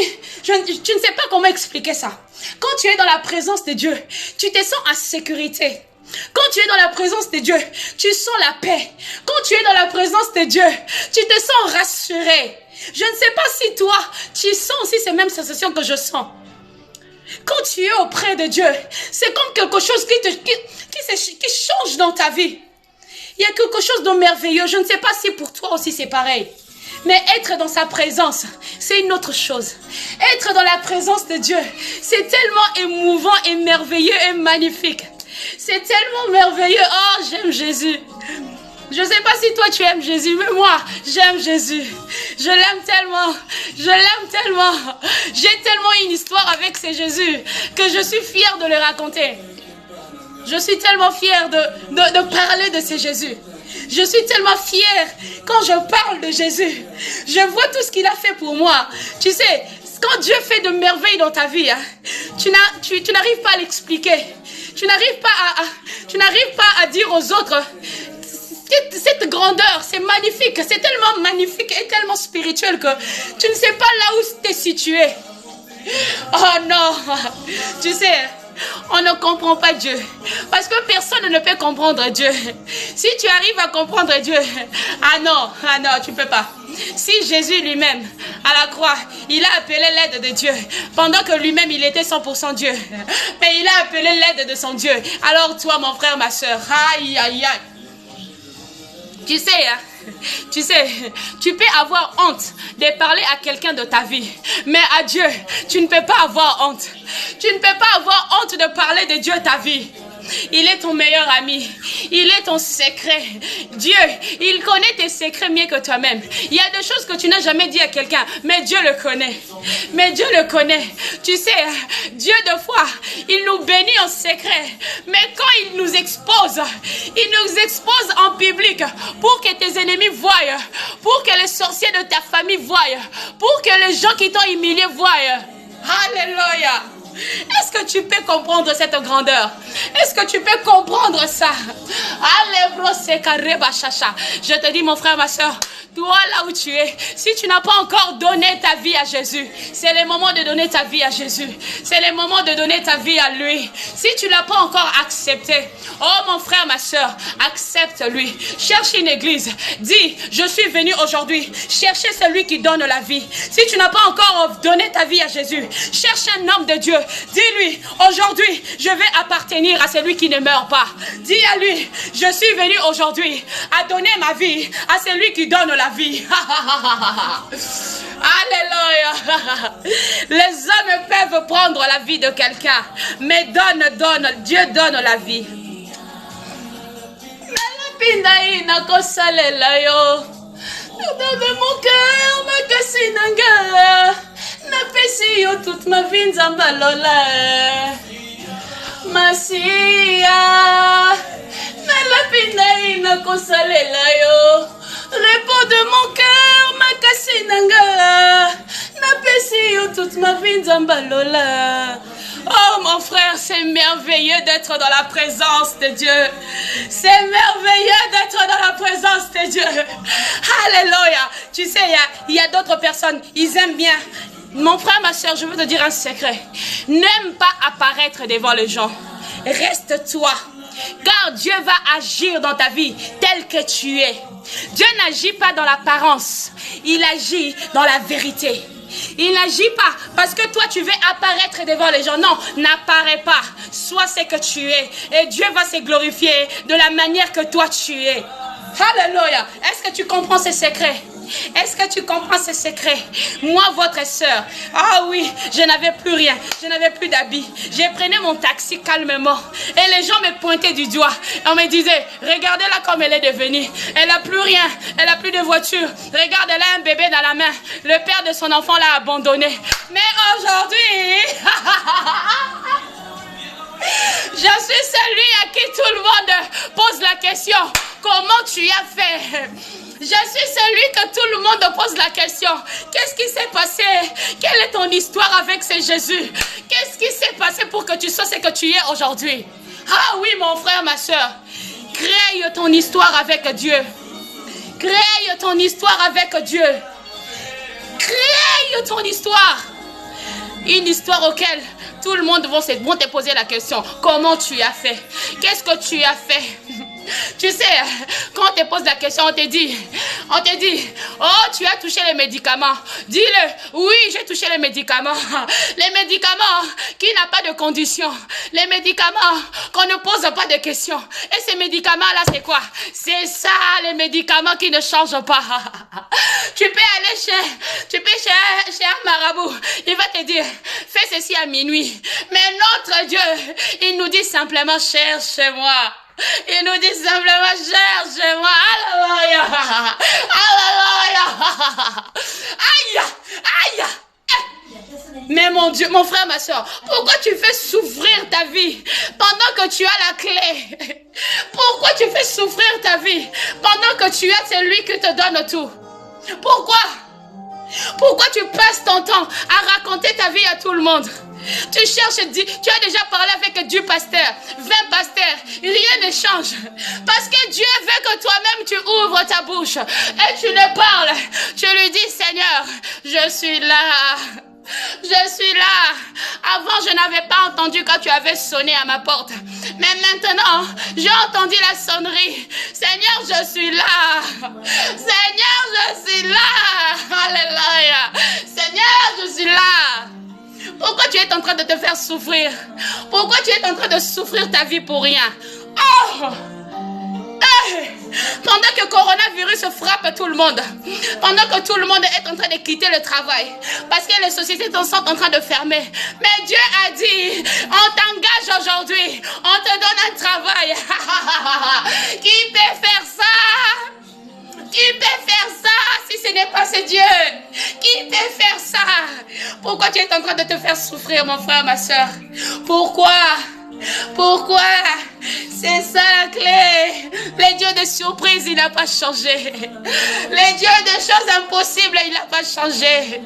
tu ne sais pas comment expliquer ça. Quand tu es dans la présence de Dieu, tu te sens en sécurité. Quand tu es dans la présence de Dieu, tu sens la paix. Quand tu es dans la présence de Dieu, tu te sens rassuré. Je ne sais pas si toi, tu sens aussi ces mêmes sensations que je sens. Quand tu es auprès de Dieu, c'est comme quelque chose qui change dans ta vie. Il y a quelque chose de merveilleux. Je ne sais pas si pour toi aussi c'est pareil. Mais être dans sa présence, c'est une autre chose. Être dans la présence de Dieu, c'est tellement émouvant et merveilleux et magnifique. C'est tellement merveilleux. Oh, j'aime Jésus. Je ne sais pas si toi tu aimes Jésus, mais moi, j'aime Jésus. Je l'aime tellement. Je l'aime tellement. J'ai tellement une histoire avec ce Jésus que je suis fière de le raconter. Je suis tellement fière de parler de ce Jésus. Je suis tellement fière quand je parle de Jésus. Je vois tout ce qu'il a fait pour moi. Tu sais, quand Dieu fait de merveilles dans ta vie, tu n'arrives pas à l'expliquer. Tu n'arrives pas à dire aux autres cette grandeur, c'est magnifique, c'est tellement magnifique et tellement spirituel que tu ne sais pas là où tu es situé. Oh non, tu sais, on ne comprend pas Dieu. Parce que personne ne peut comprendre Dieu. Si tu arrives à comprendre Dieu, ah non, tu ne peux pas. Si Jésus lui-même, à la croix, il a appelé l'aide de Dieu, pendant que lui-même, il était 100% Dieu. Mais il a appelé l'aide de son Dieu. Alors toi, mon frère, ma soeur, aïe, aïe, aïe. Tu sais, tu peux avoir honte de parler à quelqu'un de ta vie. Mais à Dieu, tu ne peux pas avoir honte. Tu ne peux pas avoir honte de parler de Dieu ta vie. Il est ton meilleur ami. Il est ton secret. Dieu, il connaît tes secrets mieux que toi-même. Il y a des choses que tu n'as jamais dit à quelqu'un, mais Dieu le connaît. Mais Dieu le connaît. Tu sais, Dieu, de fois, il nous bénit en secret. Mais quand il nous expose en public pour que tes ennemis voient, pour que les sorciers de ta famille voient, pour que les gens qui t'ont humilié voient. Alléluia. Est-ce que tu peux comprendre cette grandeur? Est-ce que tu peux comprendre ça? Je te dis, mon frère, ma soeur, toi là où tu es, si tu n'as pas encore donné ta vie à Jésus, c'est le moment de donner ta vie à Jésus. C'est le moment de donner ta vie à lui. Si tu ne l'as pas encore accepté, oh mon frère, ma soeur, accepte-lui. Cherche une église. Dis, je suis venu aujourd'hui chercher celui qui donne la vie. Si tu n'as pas encore donné ta vie à Jésus, cherche un homme de Dieu. Dis-lui, aujourd'hui, je vais appartenir à celui qui ne meurt pas. Dis à lui, je suis venu aujourd'hui à donner ma vie à celui qui donne la vie. Alléluia. Les hommes peuvent prendre la vie de quelqu'un, mais Dieu donne la vie. De mon cœur, ma cassinanga. Napesi yo toute ma vie nzambalola Masia Nalapina ina kosalela yo Réponds de mon cœur ma kasinanga Napesi yo toute ma vie nzambalola. Oh Oh mon frère, c'est merveilleux d'être dans la présence de Dieu. C'est merveilleux d'être dans la présence de Dieu. Alléluia. Tu sais, il y a d'autres personnes, ils aiment bien. Mon frère, ma soeur, je veux te dire un secret. N'aime pas apparaître devant les gens. Reste toi. Car Dieu va agir dans ta vie tel que tu es. Dieu n'agit pas dans l'apparence. Il agit dans la vérité. Il n'agit pas parce que toi tu veux apparaître devant les gens. Non, n'apparais pas. Sois ce que tu es. Et Dieu va se glorifier de la manière que toi tu es. Alléluia. Est-ce que tu comprends ces secrets? Est-ce que tu comprends ces secrets? Moi, votre sœur, ah oui, je n'avais plus rien, je n'avais plus d'habits. J'ai pris mon taxi calmement et les gens me pointaient du doigt. On me disait, regardez-la comme elle est devenue. Elle n'a plus rien, elle n'a plus de voiture. Regarde, elle a un bébé dans la main. Le père de son enfant l'a abandonné. Mais aujourd'hui, je suis celui à qui tout le monde pose la question, comment tu as fait? Je suis celui que tout le monde pose la question. Qu'est-ce qui s'est passé? Quelle est ton histoire avec ce Jésus? Qu'est-ce qui s'est passé pour que tu sois ce que tu es aujourd'hui? Ah oui, mon frère, ma soeur. Crée ton histoire avec Dieu. Crée ton histoire avec Dieu. Crée ton histoire. Une histoire auquel tout le monde va te poser la question. Comment tu as fait? Qu'est-ce que tu as fait? Tu sais, quand on te pose la question, on te dit, oh, tu as touché les médicaments. Dis-le, oui, j'ai touché les médicaments. Les médicaments qui n'ont pas de conditions. Les médicaments qu'on ne pose pas de questions. Et ces médicaments-là, c'est quoi? C'est ça, les médicaments qui ne changent pas. Tu peux aller chez un marabout. Il va te dire, fais ceci à minuit. Mais notre Dieu, il nous dit simplement, cherche-moi. Il nous dit simplement, cherche-moi. Alléluia. Alléluia. Aïe. Aïe. Mais mon Dieu, mon frère, ma soeur, pourquoi tu fais souffrir ta vie pendant que tu as la clé? Pourquoi tu fais souffrir ta vie pendant que tu as celui qui te donne tout? Pourquoi? Pourquoi tu passes ton temps à raconter ta vie à tout le monde? Tu cherches, tu as déjà parlé avec 10 pasteurs, 20 pasteurs, rien ne change. Parce que Dieu veut que toi-même tu ouvres ta bouche et tu le parles. Tu lui dis, Seigneur, je suis là. Je suis là. Avant, je n'avais pas entendu quand tu avais sonné à ma porte. Mais maintenant, j'ai entendu la sonnerie. Seigneur, je suis là. Seigneur, je suis là. Alléluia. Seigneur, je suis là. Pourquoi tu es en train de te faire souffrir? Pourquoi tu es en train de souffrir ta vie pour rien? Oh! Pendant que le coronavirus frappe tout le monde, pendant que tout le monde est en train de quitter le travail, parce que les sociétés sont en train de fermer, mais Dieu a dit, on t'engage aujourd'hui, on te donne un travail. Qui peut faire ça? Qui peut faire ça si ce n'est pas ce Dieu? Qui peut faire ça? Pourquoi tu es en train de te faire souffrir, mon frère, ma soeur? Pourquoi? Pourquoi? C'est ça la clé. Le Dieu de surprise, il n'a pas changé. Le Dieu de choses impossibles, il n'a pas changé.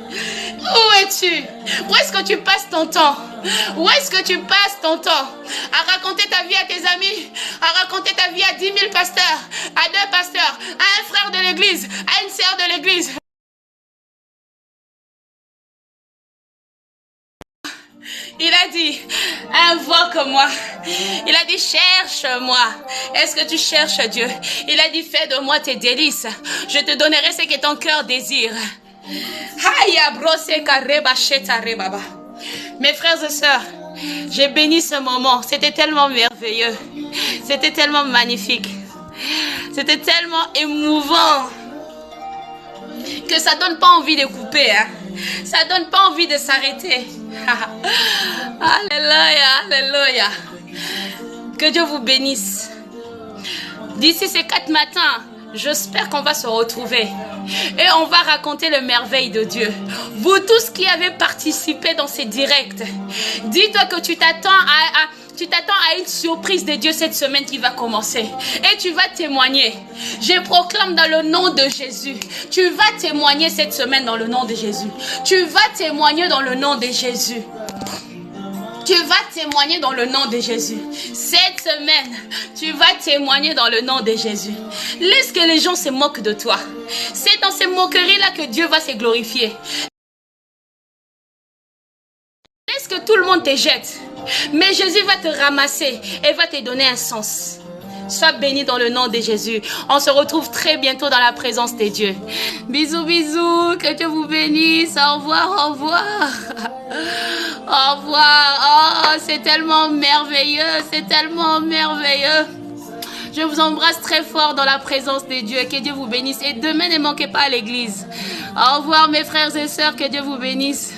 Où es-tu? Où est-ce que tu passes ton temps? Où est-ce que tu passes ton temps? À raconter ta vie à tes amis, à raconter ta vie à 10 000 pasteurs, à 2 pasteurs, à un frère de l'église, à une sœur de l'église. Il a dit, invoque-moi. Il a dit, cherche-moi. Est-ce que tu cherches Dieu? Il a dit, fais de moi tes délices. Je te donnerai ce que ton cœur désire. Mes frères et sœurs, j'ai béni ce moment. C'était tellement merveilleux. C'était tellement magnifique. C'était tellement émouvant que ça donne pas envie de couper. Hein? Ça donne pas envie de s'arrêter. Alléluia, alléluia. Que Dieu vous bénisse. D'ici ces 4 matins, j'espère qu'on va se retrouver et on va raconter les merveilles de Dieu. Vous tous qui avez participé dans ces directs, dis-toi que tu t'attends à une surprise de Dieu cette semaine qui va commencer. Et tu vas témoigner. Je proclame dans le nom de Jésus. Tu vas témoigner cette semaine dans le nom de Jésus. Tu vas témoigner dans le nom de Jésus. Tu vas témoigner dans le nom de Jésus. Cette semaine, tu vas témoigner dans le nom de Jésus. Laisse que les gens se moquent de toi. C'est dans ces moqueries-là que Dieu va se glorifier. Laisse que tout le monde te jette. Mais Jésus va te ramasser et va te donner un sens. Sois béni dans le nom de Jésus. On se retrouve très bientôt dans la présence de Dieu. Bisous, bisous. Que Dieu vous bénisse. Au revoir, au revoir. Au revoir. Oh, c'est tellement merveilleux. C'est tellement merveilleux. Je vous embrasse très fort dans la présence de Dieu. Que Dieu vous bénisse. Et demain, ne manquez pas à l'église. Au revoir, mes frères et sœurs. Que Dieu vous bénisse.